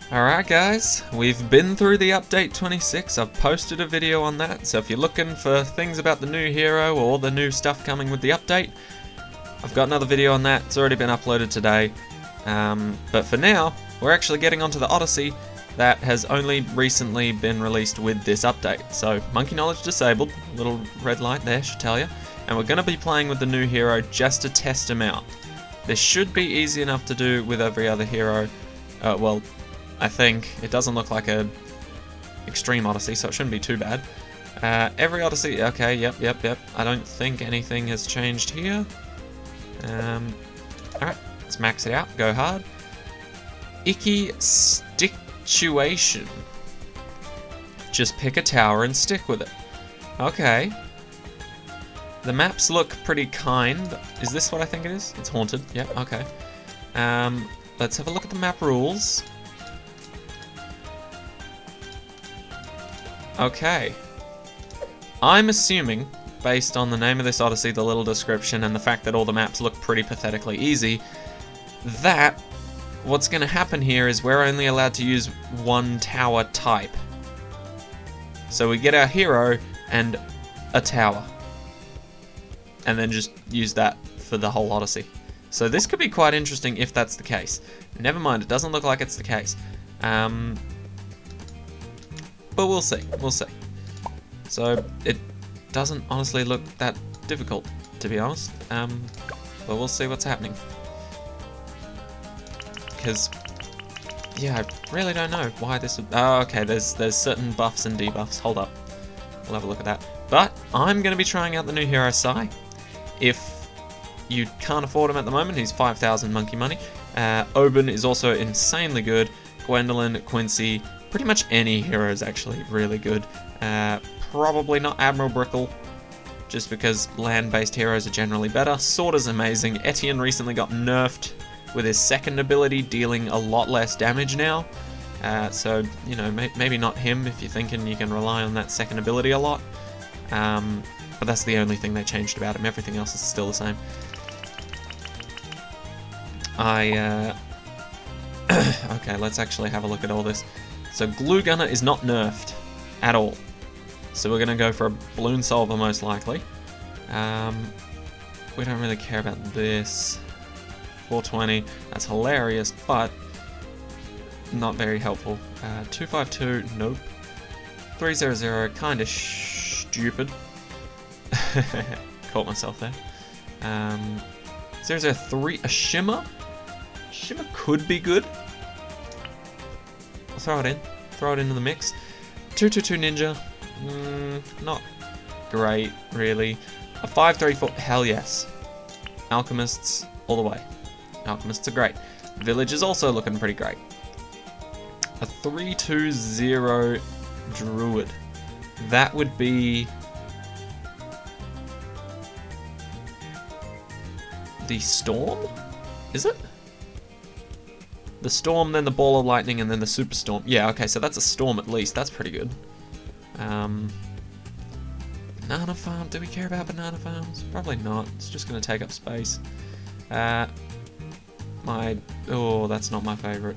Alright guys, we've been through the update 26, I've posted a video on that, so if you're looking for things about the new hero or the new stuff coming with the update, I've got another video on that, it's already been uploaded today. But for now, we're actually getting onto the Odyssey that has only recently been released with this update. So, Monkey Knowledge disabled, little red light there should tell you, and we're going to be playing with the new hero just to test him out. This should be easy enough to do with every other hero, well, I think. It doesn't look like a extreme Odyssey, so it shouldn't be too bad. Every Odyssey, okay, yep. I don't think anything has changed here. Alright, let's max it out, go hard. Icky Stickuation. Just pick a tower and stick with it. Okay. The maps look pretty kind. Is this what I think it is? It's haunted, yep, okay. Let's have a look at the map rules. Okay. I'm assuming, based on the name of this Odyssey, the little description, and the fact that all the maps look pretty pathetically easy, that what's going to happen here is we're only allowed to use one tower type. So we get our hero and a tower. And then just use that for the whole Odyssey. So this could be quite interesting if that's the case. Never mind, it doesn't look like it's the case. But we'll see, So it doesn't honestly look that difficult, to be honest. But we'll see what's happening. Because, yeah, I really don't know why this would... Oh, okay, there's certain buffs and debuffs. Hold up. We'll have a look at that. But I'm going to be trying out the new hero Psy. If you can't afford him at the moment, he's 5,000 monkey money. Oben is also insanely good. Gwendolyn, Quincy... Pretty much any hero is actually really good. Probably not Admiral Brickle, just because land-based heroes are generally better. Sorta's amazing. Etienne recently got nerfed with his second ability, dealing a lot less damage now. So, you know, maybe not him if you're thinking you can rely on that second ability a lot. But that's the only thing they changed about him. Everything else is still the same. Okay, let's actually have a look at all this. So Glue Gunner is not nerfed at all. So we're going to go for a Balloon Solver most likely. We don't really care about this. 420, that's hilarious, but not very helpful. 252, nope. 300, kind of stupid. Caught myself there. 003, a Shimmer? Shimmer could be good. I'll throw it in. Throw it into the mix. 222 Ninja. Not great, really. A 534. Hell yes. Alchemists, all the way. Alchemists are great. Village is also looking pretty great. A 320 Druid. That would be... the Storm? Is it? The Storm, then the Ball of Lightning, and then the Superstorm. Yeah, okay, so that's a Storm at least. That's pretty good. Banana Farm. Do we care about Banana Farms? Probably not. It's just going to take up space. Oh, that's not my favourite.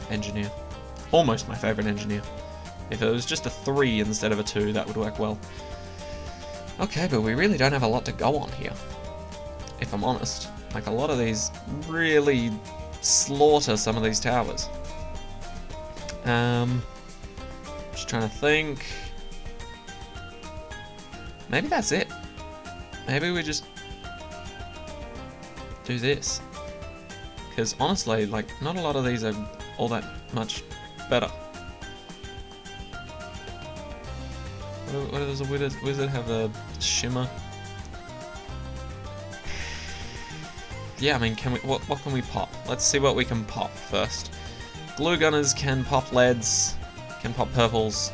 Engineer. Almost my favourite Engineer. If it was just a 3 instead of a 2, that would work well. Okay, but we really don't have a lot to go on here. If I'm honest. Like, a lot of these really slaughter some of these towers. Just trying to think. Maybe that's it. Maybe we just do this. Because honestly, like, not a lot of these are all that much better. What does a wizard have? A Shimmer? Yeah, I mean, can we? What can we pop? Let's see what we can pop first. Glue Gunners can pop leads, can pop purples,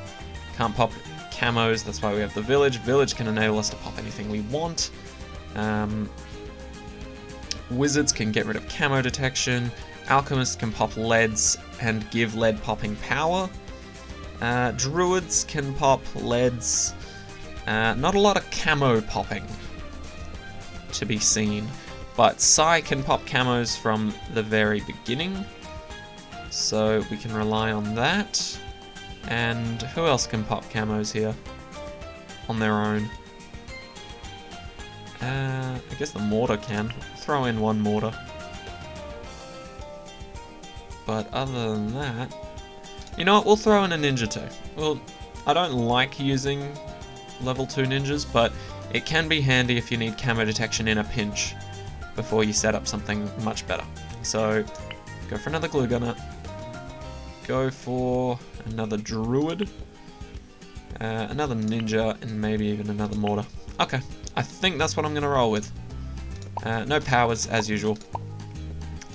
can't pop camos. That's why we have the Village. Village can enable us to pop anything we want. Wizards can get rid of camo detection. Alchemists can pop leads and give lead popping power. Druids can pop leads. Not a lot of camo popping to be seen, but Psy can pop camos from the very beginning. So we can rely on that. And who else can pop camos here on their own? I guess the mortar can. Throw in one mortar. But other than that, you know what? We'll throw in a ninja too. Well, I don't like using level 2 ninjas, but it can be handy if you need camo detection in a pinch before you set up something much better. So go for another glue gunner. Go for another druid, another ninja, and maybe even another mortar. Okay, I think that's what I'm gonna roll with. No powers as usual,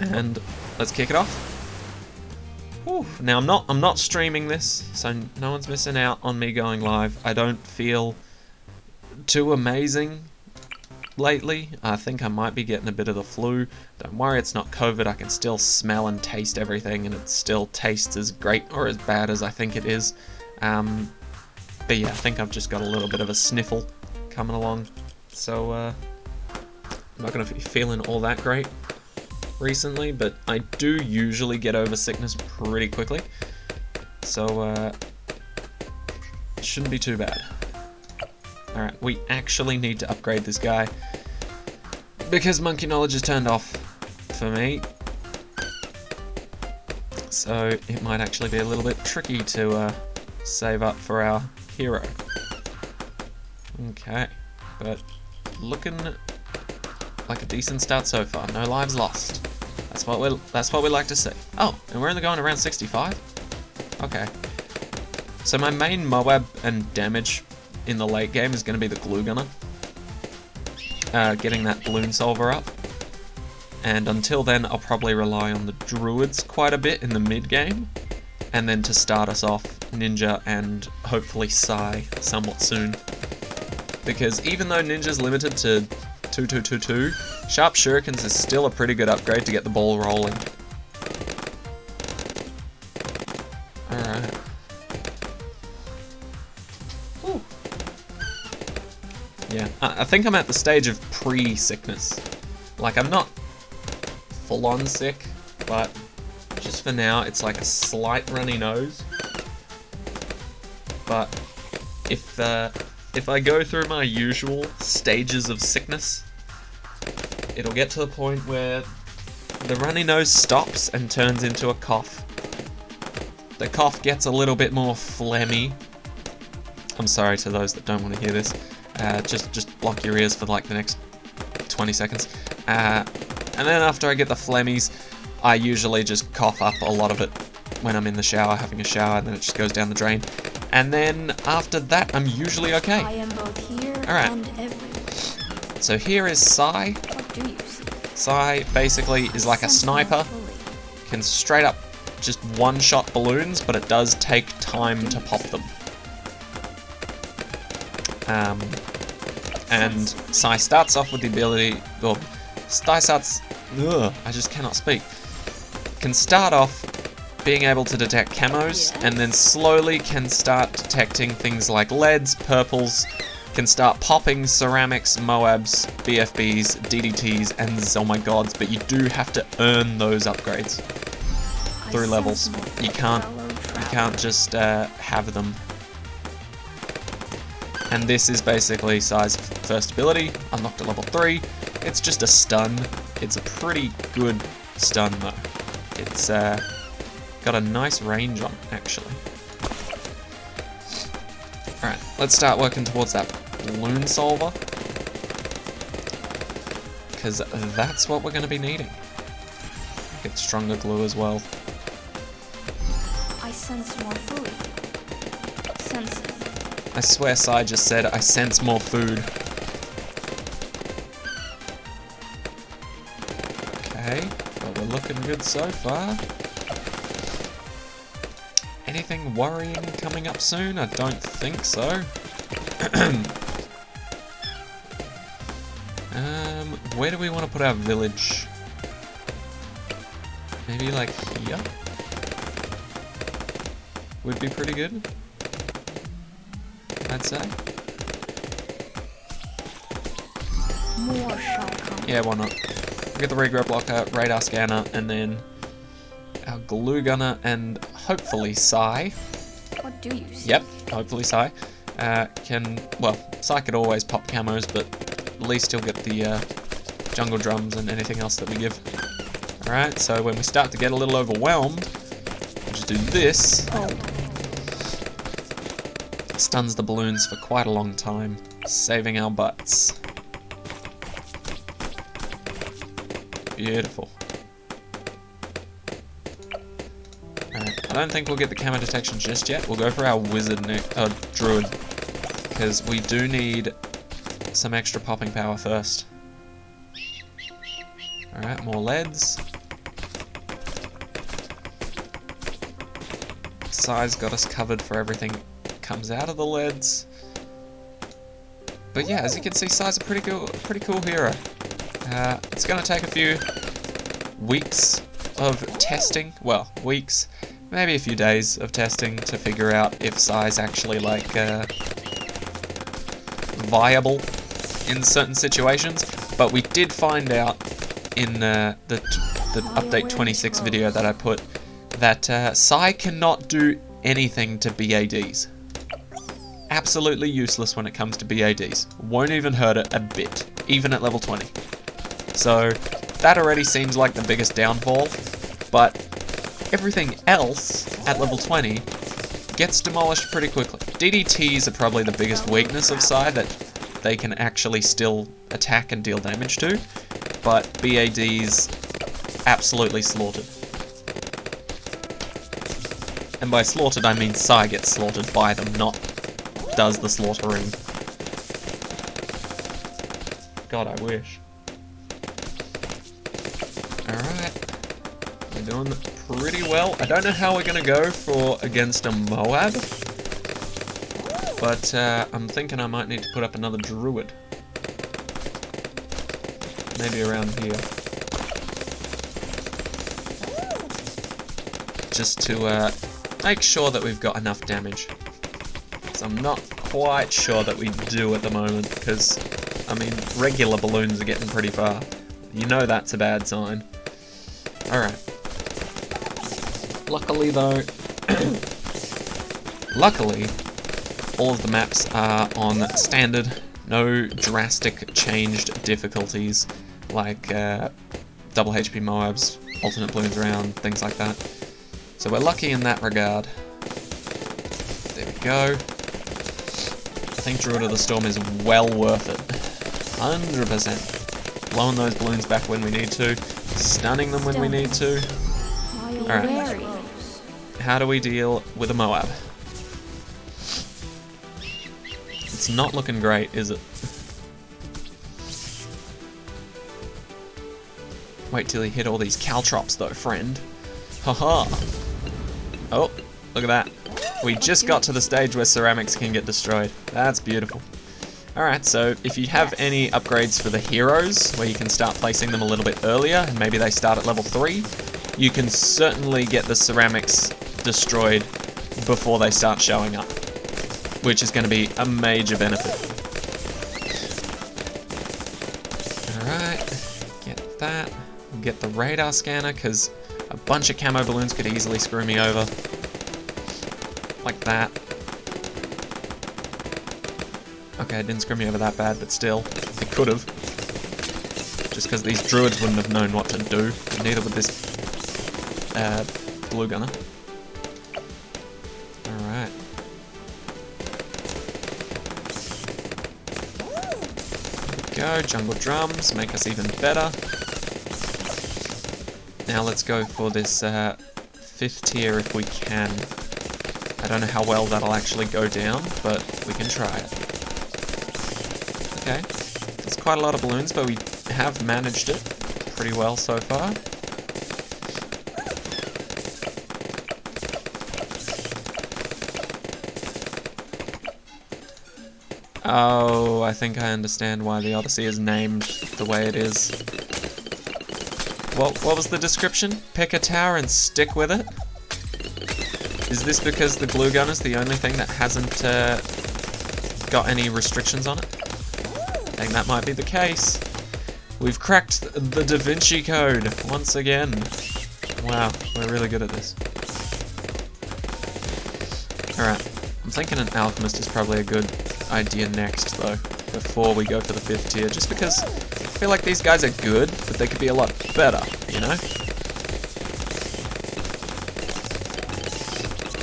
and let's kick it off. Whew. Now I'm not streaming this, so no one's missing out on me going live. I don't feel too amazing lately. I think I might be getting a bit of the flu. Don't worry, it's not COVID. I can still smell and taste everything, and it still tastes as great or as bad as I think it is. But yeah, I think I've just got a little bit of a sniffle coming along. So I'm not going to be feeling all that great recently, but I do usually get over sickness pretty quickly. So it shouldn't be too bad. Alright, we actually need to upgrade this guy because monkey knowledge is turned off for me. So it might actually be a little bit tricky to save up for our hero. Okay, but looking like a decent start so far. No lives lost. That's what we like to see. Oh, and we're only going around 65? Okay. So my main Moab and damage in the late game is going to be the glue gunner. Getting that balloon solver up. And until then, I'll probably rely on the druids quite a bit in the mid game. And then to start us off, ninja and hopefully Psy somewhat soon. Because even though ninja's limited to 2-2-2-2, sharp shurikens is still a pretty good upgrade to get the ball rolling. Alright. Yeah, I think I'm at the stage of pre-sickness. Like, I'm not full-on sick, but just for now, it's like a slight runny nose. But if I go through my usual stages of sickness, it'll get to the point where the runny nose stops and turns into a cough. The cough gets a little bit more phlegmy. I'm sorry to those that don't want to hear this. Just block your ears for like the next 20 seconds. And then after I get the phlegmies, I usually just cough up a lot of it when I'm in the shower, having a shower, and then it just goes down the drain. And then after that, I'm usually okay. I am both here Alright. and everywhere. So here is Psy. What do you see? Psy basically is like a Sense more sniper. fully. Can straight up just one-shot balloons, but it does take time to pop them. And Psy starts off with the ability, well, Psy starts, I just cannot speak. Can start off being able to detect camos, and then slowly can start detecting things like leads, purples, can start popping ceramics, Moabs, BFBs, DDTs, and oh my gods, but you do have to earn those upgrades through levels. You can't just have them. And this is basically Psy's first ability, unlocked at level 3. It's just a stun. It's a pretty good stun though. It's got a nice range on it, actually. Alright, let's start working towards that balloon solver. Because that's what we're going to be needing. Get stronger glue as well. I sense more food. Sense it. I swear Psy just said, I sense more food. Okay, well we're looking good so far. Anything worrying coming up soon? I don't think so. Where do we want to put our village? Maybe like here? Would be pretty good, I'd say. More shall come. Yeah, why not? We'll get the regrow blocker, radar scanner, and then our glue gunner and hopefully Psy. What do you see? Yep, hopefully Psy can, well, Psy could always pop camos, but at least he'll get the jungle drums and anything else that we give. Alright, so when we start to get a little overwhelmed, we'll just do this. Oh. Stuns the balloons for quite a long time, saving our butts. Beautiful. Alright, I don't think we'll get the camo detection just yet. We'll go for our wizard druid, because we do need some extra popping power first. Alright, more leads. Psy's got us covered for everything that comes out of the leads. But yeah, as you can see, Psy's a pretty cool hero. It's going to take a few weeks of testing. Well, weeks, maybe a few days of testing to figure out if Psy's actually like viable in certain situations. But we did find out in the update 26 video that I put that Psy cannot do anything to BADs. Absolutely useless when it comes to BADs. Won't even hurt it a bit, even at level 20. So that already seems like the biggest downfall, but everything else at level 20 gets demolished pretty quickly. DDTs are probably the biggest weakness of Psy that they can actually still attack and deal damage to, but BADs absolutely slaughtered. And by slaughtered I mean Psy gets slaughtered by them, not does the slaughtering. God, I wish. Alright. We're doing pretty well. I don't know how we're gonna go for against a Moab, but I'm thinking I might need to put up another druid. Maybe around here. Just to make sure that we've got enough damage. So I'm not quite sure that we do at the moment, because, I mean, regular balloons are getting pretty far. You know that's a bad sign. Alright. Luckily though, luckily, all of the maps are on standard, no drastic changed difficulties, like double HP Moabs, alternate balloons around, things like that. So we're lucky in that regard. There we go. I think Druid of the Storm is well worth it. 100%. Blowing those balloons back when we need to. Stunning them when we need to. Alright. How do we deal with a Moab? It's not looking great, is it? Wait till you hit all these caltrops though, friend. Haha. Oh, look at that. We just got to the stage where ceramics can get destroyed. That's beautiful. Alright, so if you have any upgrades for the heroes, where you can start placing them a little bit earlier, and maybe they start at level 3, you can certainly get the ceramics destroyed before they start showing up, which is going to be a major benefit. Alright, get that. We'll get the radar scanner, because a bunch of camo balloons could easily screw me over. Like that. Okay, it didn't screw me over that bad, but still, it could have. Just because these druids wouldn't have known what to do, and neither would this blue gunner. Alright. There we go, jungle drums, make us even better. Now let's go for this 5th tier if we can. I don't know how well that'll actually go down, but we can try it. Okay, that's quite a lot of balloons, but we have managed it pretty well so far. Oh, I think I understand why the Odyssey is named the way it is. What was the description? Pick a tower and stick with it? Is this because the glue gun is the only thing that hasn't got any restrictions on it? I think that might be the case. We've cracked the Da Vinci Code once again. Wow, we're really good at this. Alright, I'm thinking an alchemist is probably a good idea next, though, before we go for the 5th tier, just because I feel like these guys are good, but they could be a lot better, you know?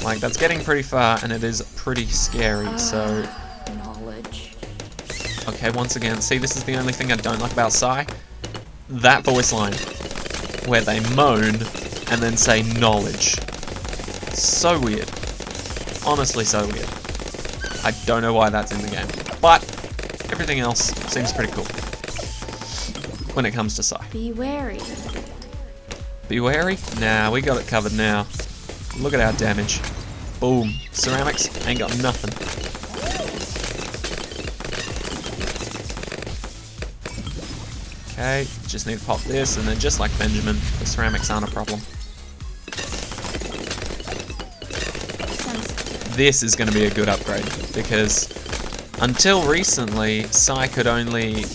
Like, that's getting pretty far, and it is pretty scary, so... Knowledge. Okay, once again, see, this is the only thing I don't like about Psy. That voice line, where they moan, and then say knowledge. So weird. Honestly, so weird. I don't know why that's in the game, but everything else seems pretty cool when it comes to Psy. Be wary. Be wary? Nah, we got it covered now. Look at our damage. Boom. Ceramics ain't got nothing. Okay, just need to pop this, and then just like Benjamin, the ceramics aren't a problem. This is going to be a good upgrade, because until recently, Psy could only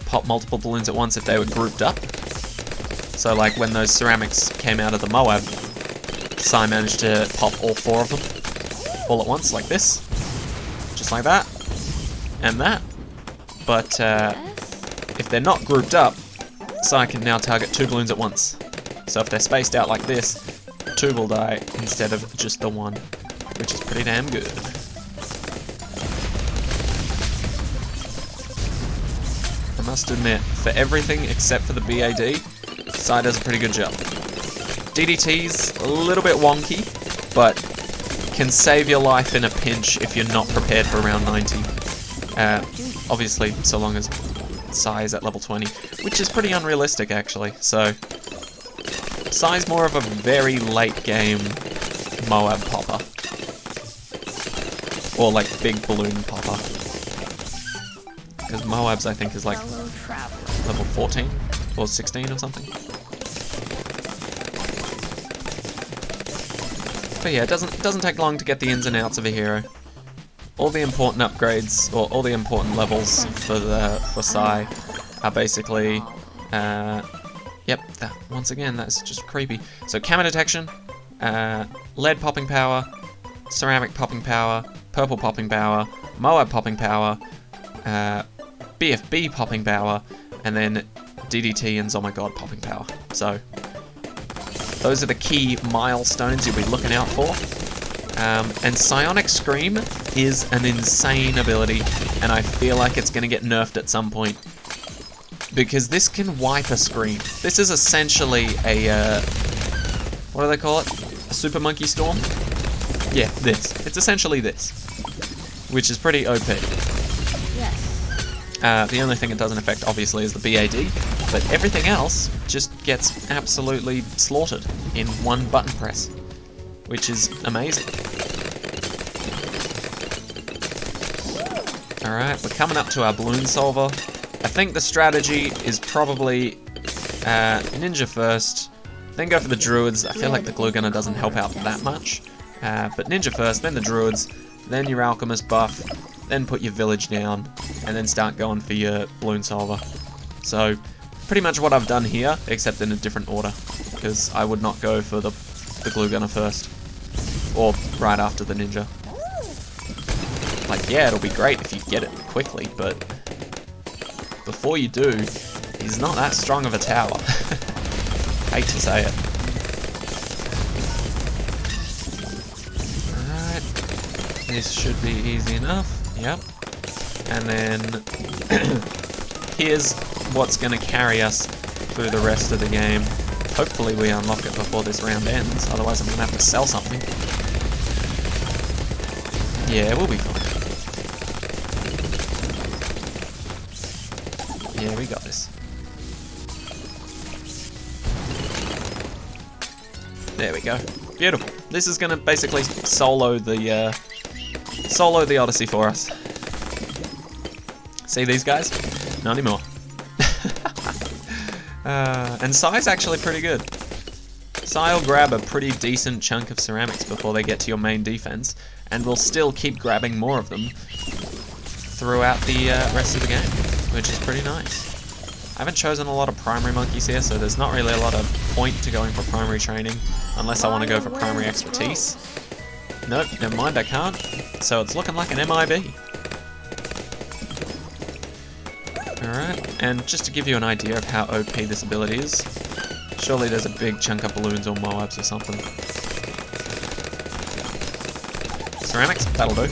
pop multiple balloons at once if they were grouped up. So like when those ceramics came out of the Moab, Psy managed to pop all 4 of them all at once, like this. Just like that. And that. But if they're not grouped up, Psy can now target 2 balloons at once. So if they're spaced out like this, 2 will die instead of just the 1, which is pretty damn good. I must admit, for everything except for the BAD, Psy does a pretty good job. DDT's a little bit wonky, but can save your life in a pinch if you're not prepared for round 90. Obviously, so long as Psy is at level 20, which is pretty unrealistic actually, so Psy's more of a very late game Moab popper. Or like big balloon popper. Because Moab's I think is like level 14 or 16 or something. But yeah, it doesn't take long to get the ins and outs of a hero. All the important upgrades, or all the important levels for Psy are basically, yep, that, once again, that's just creepy. So camera detection, lead popping power, ceramic popping power, purple popping power, Moab popping power, BFB popping power, and then DDT and Oh My God popping power. So those are the key milestones you'll be looking out for. And Psionic Scream is an insane ability, and I feel like it's going to get nerfed at some point. Because this can wipe a screen. This is essentially a, what do they call it? A Super Monkey Storm? Yeah, this. It's essentially this. Which is pretty OP. Yes. The only thing it doesn't affect, obviously, is the BAD, but everything else just gets absolutely slaughtered in one button press, which is amazing. Alright, we're coming up to our balloon solver. I think the strategy is probably Ninja first, then go for the Druids. I feel like the Glue Gunner doesn't help out that much. But Ninja first, then the Druids, then your Alchemist buff, then put your Village down, and then start going for your balloon solver. So, pretty much what I've done here, except in a different order, because I would not go for the Glue Gunner first, or right after the Ninja. Like, yeah, it'll be great if you get it quickly, but before you do, he's not that strong of a tower. Hate to say it. Alright, this should be easy enough, yep. And then, here's what's going to carry us through the rest of the game. Hopefully we unlock it before this round ends, otherwise I'm going to have to sell something. Yeah, we'll be fine. Yeah, we got this. There we go. Beautiful. This is going to basically solo the Odyssey for us. See these guys? Not anymore. And Psy's actually pretty good. Psy will grab a pretty decent chunk of ceramics before they get to your main defense, and will still keep grabbing more of them throughout the rest of the game, which is pretty nice. I haven't chosen a lot of primary monkeys here, so there's not really a lot of point to going for primary training, unless I want to go for primary expertise. Nope, never mind, I can't. So it's looking like an MIB. Alright, and just to give you an idea of how OP this ability is, surely there's a big chunk of balloons or Moabs or something. Ceramics, that'll do.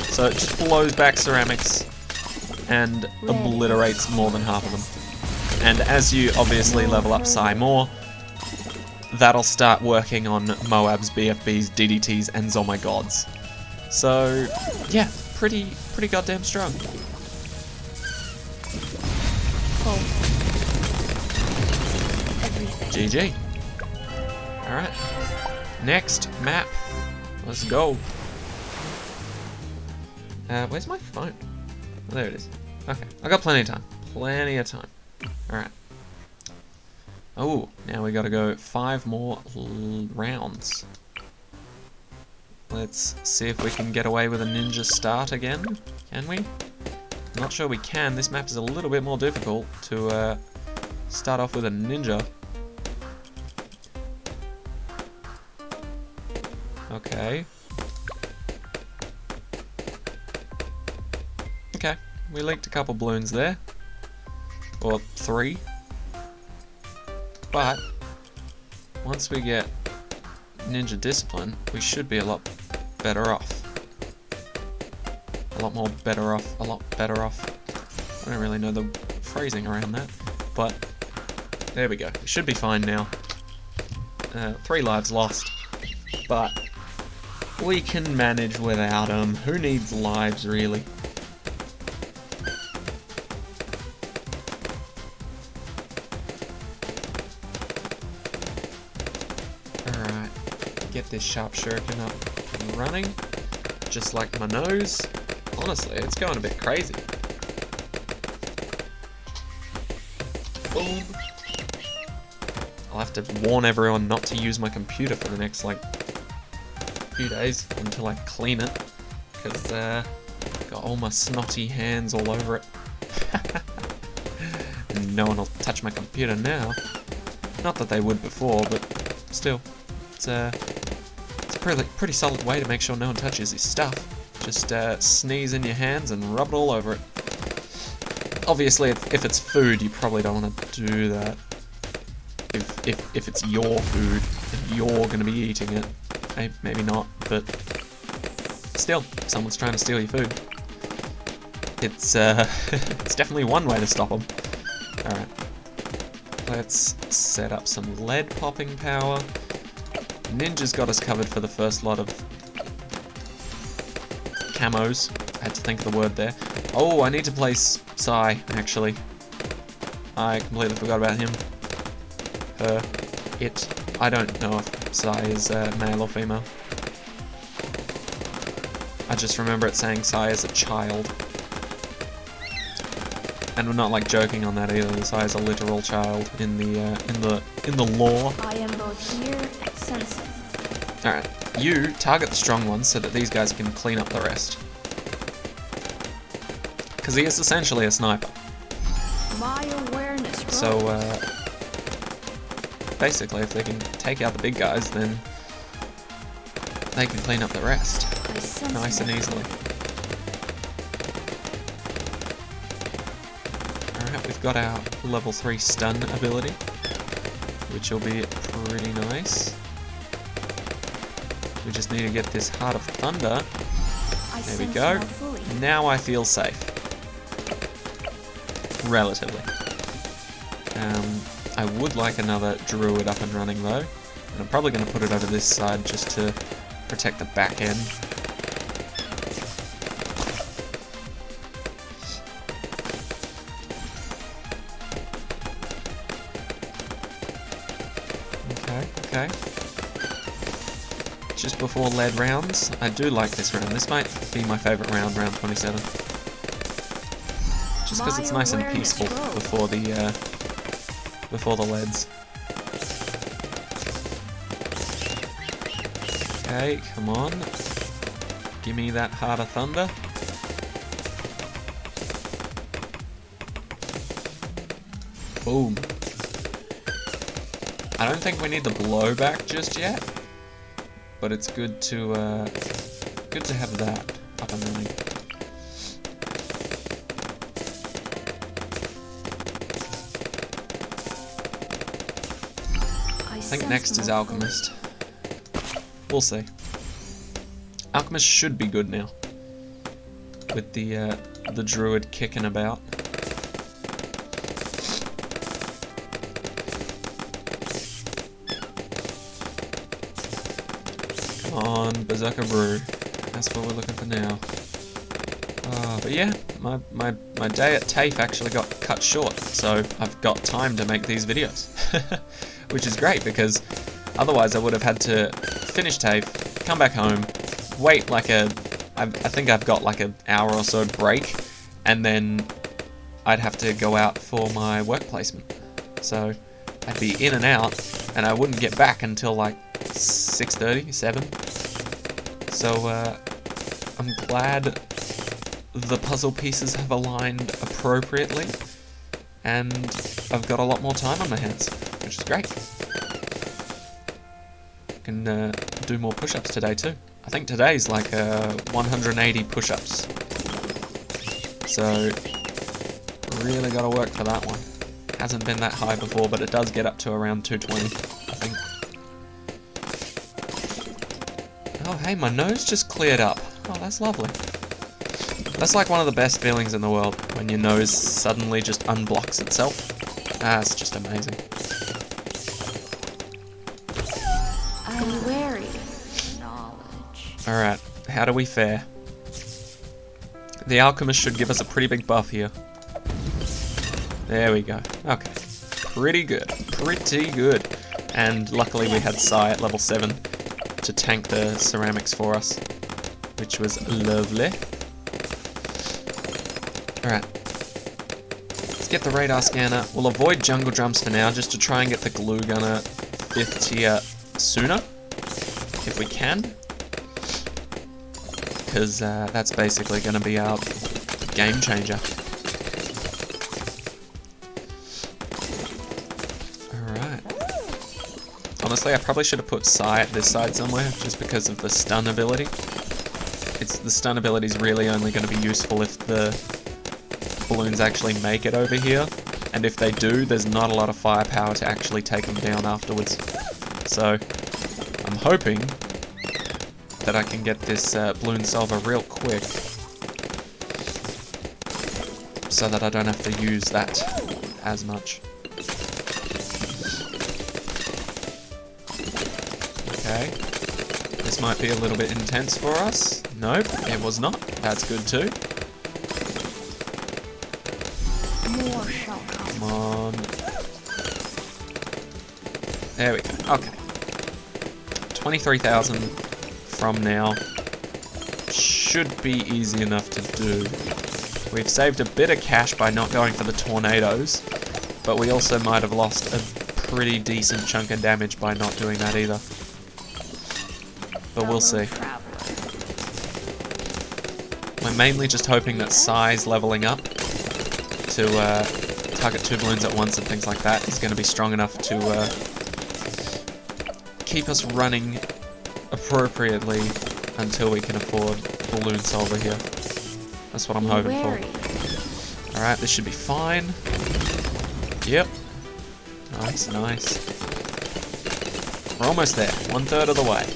So it just blows back ceramics and obliterates more than half of them. And as you obviously level up Psi more, that'll start working on Moabs, BFBs, DDTs, and Zomai Gods. So, yeah, pretty goddamn strong. GG. Alright. Next map. Let's go. Where's my phone? Oh, there it is. Okay, I got plenty of time. Plenty of time. Alright. Oh, now we gotta go 5 more rounds. Let's see if we can get away with a ninja start again. Can we? Not sure we can. This map is a little bit more difficult to start off with a ninja. Okay. Okay, we leaked a couple balloons there. Or 3. But once we get ninja discipline, we should be a lot better off. A lot more better off, a lot better off. I don't really know the phrasing around that, but there we go. We should be fine now. 3 lives lost, but we can manage without them. Who needs lives, really? Alright, get this sharp shuriken up and running, just like my nose. Honestly, it's going a bit crazy. Boom. I'll have to warn everyone not to use my computer for the next, like, few days until I clean it, because got all my snotty hands all over it. And no one will touch my computer now. Not that they would before, but still, it's a pretty solid way to make sure no one touches your stuff. Just sneeze in your hands and rub it all over it. Obviously, if it's food, you probably don't want to do that. If it's your food and you're going to be eating it, maybe not, but still, if someone's trying to steal your food, it's it's definitely one way to stop them. All right, let's set up some lead popping power. Ninja's got us covered for the first lot of camos. I had to think of the word there. Oh, I need to place Psi, actually. I completely forgot about him. It. I don't know if Psi is male or female. I just remember it saying Psi is a child. And we're not like joking on that either. Psi is a literal child in the lore. I am both here and sensing. Alright, you target the strong ones so that these guys can clean up the rest. Because he is essentially a sniper. My awareness grows. So, basically, if they can take out the big guys, then they can clean up the rest. Nice and easily. Alright, we've got our level 3 stun ability, which will be pretty nice. We just need to get this Heart of Thunder. There we go. Now I feel safe. Relatively. I would like another druid up and running though, and I'm probably going to put it over this side just to protect the back end. Okay. Just before lead rounds, I do like this round. This might be my favourite round, round 27. Just because it's nice and peaceful before the leads. Okay, come on. Give me that Heart of Thunder. Boom. I don't think we need the blowback just yet, but it's good to have that up and running. I think next is Alchemist. We'll see. Alchemist should be good now, with the Druid kicking about. Come on, Berserker Brew. That's what we're looking for now. But yeah, my day at TAFE actually got cut short, so I've got time to make these videos. Which is great, because otherwise I would have had to finish TAFE, come back home, wait like I think I've got like an hour or so break, and then I'd have to go out for my work placement. So I'd be in and out, and I wouldn't get back until like 6:30, 7. So I'm glad the puzzle pieces have aligned appropriately, and I've got a lot more time on my hands, which is great. I can do more push-ups today too. I think today's like 180 push-ups. So really got to work for that one. Hasn't been that high before, but it does get up to around 220, I think. Oh hey, my nose just cleared up. Oh, that's lovely. That's like one of the best feelings in the world, when your nose suddenly just unblocks itself. It's just amazing. I'm wary of knowledge. Alright, how do we fare? The Alchemist should give us a pretty big buff here. There we go. Okay. Pretty good. Pretty good. And luckily we had Psy at level 7 to tank the ceramics for us, which was lovely. Alright. Let's get the radar scanner. We'll avoid jungle drums for now, just to try and get the glue gunner 5th tier sooner, if we can. Because that's basically going to be our game changer. Alright. Honestly, I probably should have put Psy at this side somewhere, just because of the stun ability. The stun ability is really only going to be useful if the balloons actually make it over here, and if they do, there's not a lot of firepower to actually take them down afterwards. So I'm hoping that I can get this balloon solver real quick, so that I don't have to use that as much. Okay, this might be a little bit intense for us. Nope, it was not. That's good too. Come on. There we go. Okay. 23,000 from now. Should be easy enough to do. We've saved a bit of cash by not going for the tornadoes, but we also might have lost a pretty decent chunk of damage by not doing that either. But we'll see. We're mainly just hoping that Psy's leveling up to target 2 balloons at once and things like that is going to be strong enough to keep us running appropriately until we can afford balloon solver here. That's what I'm hoping for. Alright, this should be fine. Yep. Nice, nice. We're almost there. 1/3 of the way.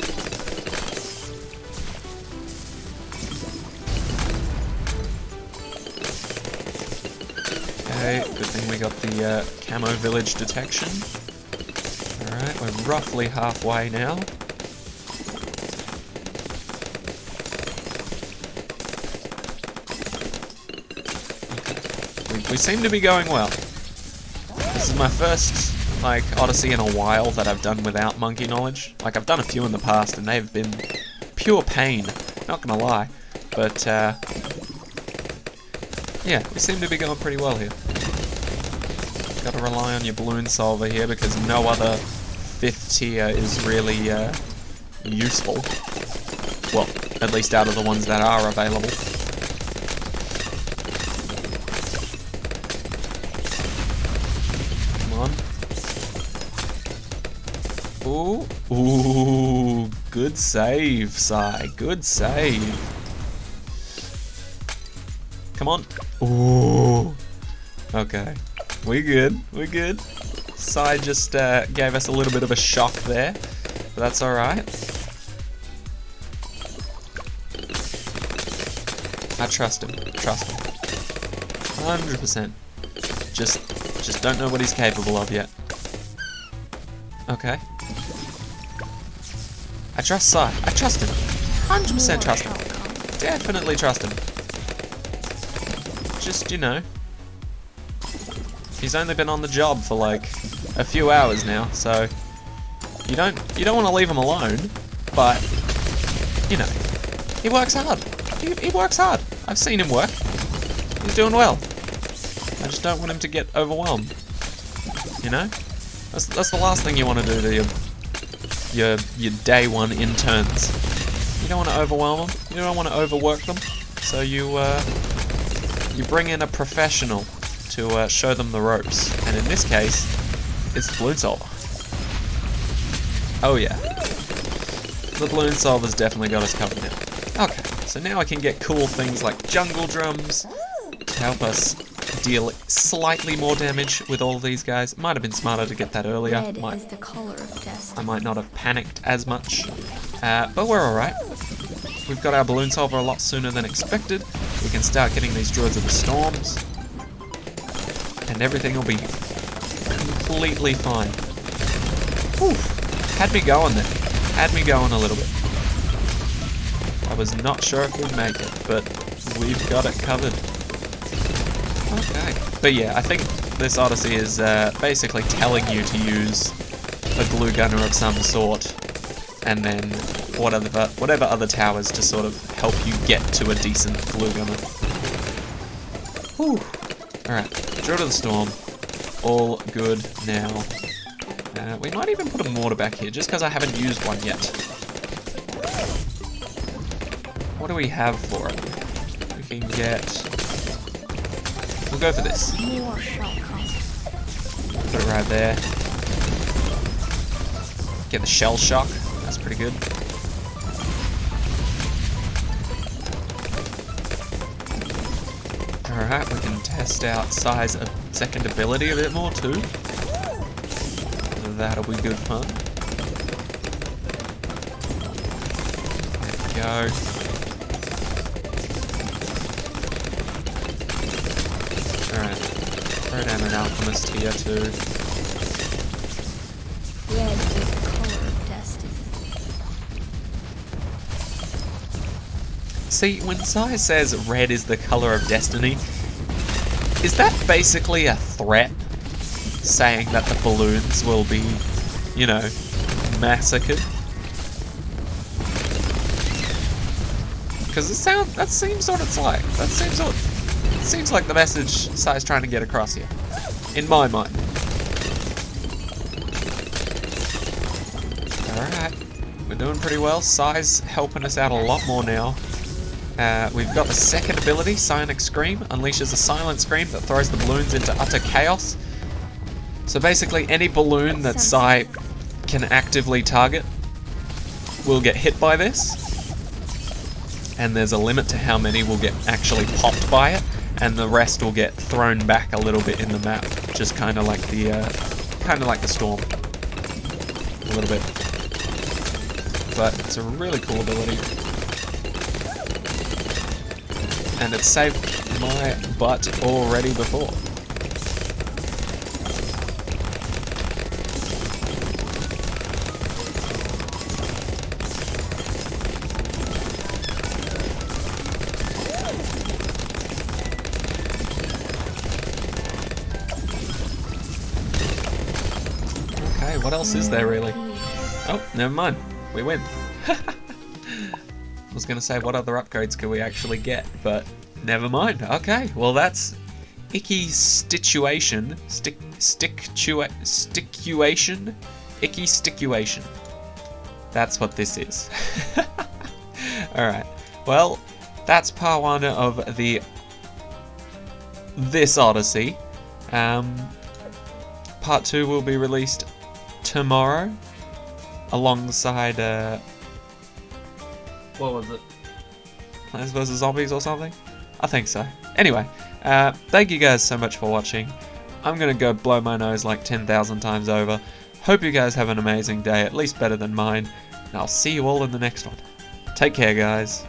Okay, good thing we got the camo village detection. Alright, we're roughly halfway now. Okay. We seem to be going well. This is my first, like, Odyssey in a while that I've done without monkey knowledge. Like, I've done a few in the past and they've been pure pain, not gonna lie. But, yeah, we seem to be going pretty well here. Gotta rely on your balloon solver here because no other 5th tier is really useful. Well, at least out of the ones that are available. Ooh. Ooh. Good save, Sai. Good save. Come on. Ooh. Okay. We good. We good. Sai just gave us a little bit of a shock there. But that's alright. I trust him. Trust him. 100%. Just don't know what he's capable of yet. Okay. I trust Sai. I trust him. 100% trust him. Definitely trust him. Just, you know. He's only been on the job for like a few hours now, so you don't want to leave him alone, but you know, he works hard. He works hard. I've seen him work. He's doing well. I just don't want him to get overwhelmed. You know? That's the last thing you want to do to your day one interns. You don't want to overwhelm them. You don't want to overwork them. So you bring in a professional to show them the ropes. And in this case, it's the balloon solver. Oh yeah. The balloon solver's definitely got us covered now. Okay, so now I can get cool things like jungle drums to help us deal slightly more damage with all these guys. Might have been smarter to get that earlier. Red is the color of destiny. I might not have panicked as much, but we're alright. We've got our balloon solver a lot sooner than expected. We can start getting these Druids of the Storms, and everything will be completely fine. Whew. Had me going there. Had me going a little bit. I was not sure if we'd make it, but we've got it covered. Okay. But yeah, I think this Odyssey is basically telling you to use a glue gunner of some sort, and then whatever other towers to sort of help you get to a decent glue gunner. Whew. Alright, Druid of the Storm. All good now. We might even put a mortar back here, just because I haven't used one yet. What do we have for it? We can get... We'll go for this. More shall come. Put it right there. Get the shell shock. That's pretty good. Alright, we can test out Sai's second ability a bit more too. That'll be good fun. There we go. Alright. Throw down an alchemist here too. Red is the color of destiny. See, when Sai says red is the color of destiny, is that basically a threat? Saying that the balloons will be, you know, massacred? Because that seems what it's like. That seems like the message Sai's trying to get across here. In my mind. Alright. We're doing pretty well. Sai's helping us out a lot more now. We've got the second ability, Psionic Scream, unleashes a silent scream that throws the balloons into utter chaos. So basically any balloon that Sai can actively target will get hit by this. And there's a limit to how many will get actually popped by it, and the rest will get thrown back a little bit in the map, just kind of like the storm, a little bit. But it's a really cool ability, and it's saved my butt already before. What else is there really? Oh, never mind. We win. I was going to say what other upgrades could we actually get, but never mind. Okay, well that's Icky Stickuation. Stickuation? Icky Stickuation. That's what this is. Alright, well, that's part one of this Odyssey. Part two will be released tomorrow, alongside, what was it? Plants vs. Zombies or something? I think so. Anyway, thank you guys so much for watching. I'm gonna go blow my nose like 10,000 times over. Hope you guys have an amazing day, at least better than mine. And I'll see you all in the next one. Take care, guys.